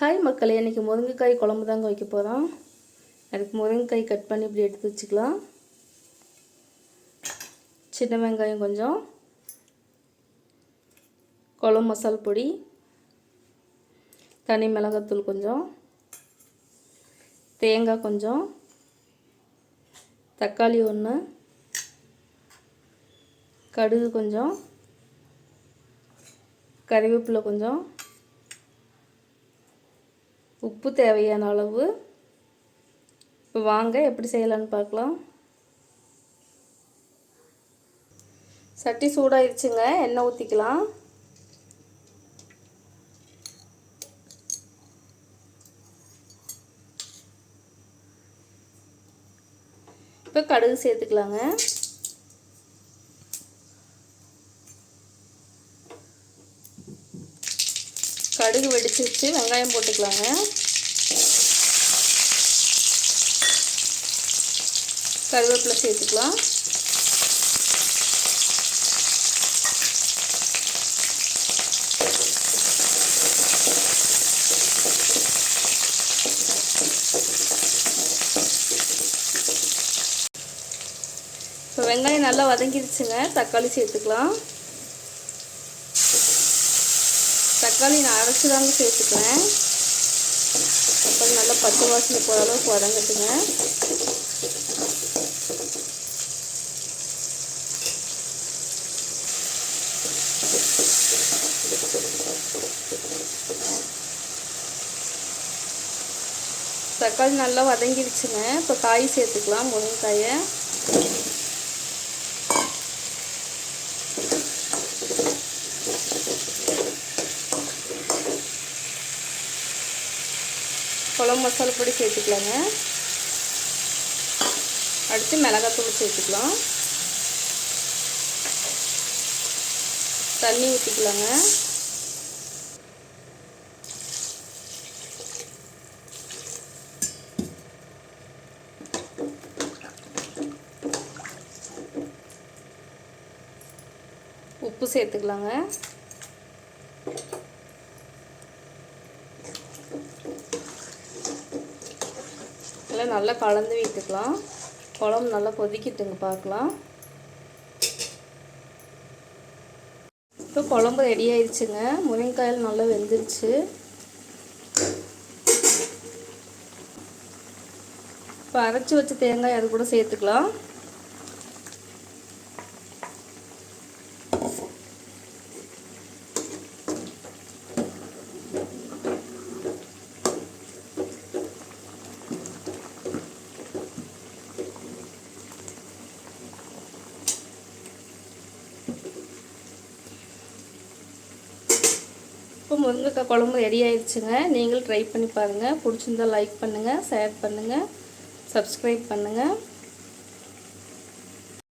Hi மக்களே, இன்றைக்கி முருங்கைக்காய் குழம்பு தாங்க வைக்க போகிறோம். அதுக்கு முருங்கைக்காய் கட் பண்ணி இப்படி எடுத்து வச்சுக்கலாம். சின்ன வெங்காயம் கொஞ்சம், குழம்பு மசாலா பொடி, தனி மிளகாத்தூள் கொஞ்சம், தேங்காய் கொஞ்சம், தக்காளி 1, கடுகு கொஞ்சம், கறிவேப்பிலை கொஞ்சம், உப்பு தேவையான அளவு. இப்போ வாங்க எப்படி செய்யலான்னு பார்க்கலாம். சட்டி சூடாயிருச்சுங்க, எண்ணெய் ஊற்றிக்கலாம். இப்போ கடுகு சேர்த்துக்கலாங்க. கடுகு வெடிச்சிருச்சு, வெங்காயம் போட்டுக்கலாங்க. கருவேப்பிலை சேர்த்துக்கலாம். இப்போ வெங்காயம் நல்லா வதங்கிடுச்சுங்க, தக்காளி சேர்த்துக்கலாம். தக்காளி நான் அரைச்சி தாங்க சேர்த்துக்கிறேன். தக்காளி நல்லா பச்சை வாசனை போகிற அளவுக்கு வதங்கட்டுங்க. தக்காளி நல்லா வதங்கிடுச்சுங்க. இப்போ காய் சேர்த்துக்கலாம். முருங்கைக்காயை குழம்பு மசாலா பொடி சேர்த்துக்கலாங்க. அடுத்து மிளகாத்தூள் சேர்த்துக்கலாம். தண்ணி ஊற்றிக்கலாங்க. உப்பு சேர்த்துக்கலாங்க. நல்லா கலந்து விட்டுக்கலாம். குழம்பு நல்லா கொதிக்கிட்டுங்க, பார்க்கலாம். இப்போ குழம்பு ரெடி ஆயிடுச்சுங்க. முருங்கைக்காயில் நல்லா வெந்துருச்சு. இப்போ அரைச்சி வச்ச தேங்காய் அது கூட சேர்த்துக்கலாம். இப்போ முருங்கைக்காய் குழம்பு ரெடி ஆயிடுச்சுங்க. நீங்களும் ட்ரை பண்ணி பாருங்கள். பிடிச்சிருந்தால் லைக் பண்ணுங்கள், ஷேர் பண்ணுங்கள், சப்ஸ்கிரைப் பண்ணுங்கள்.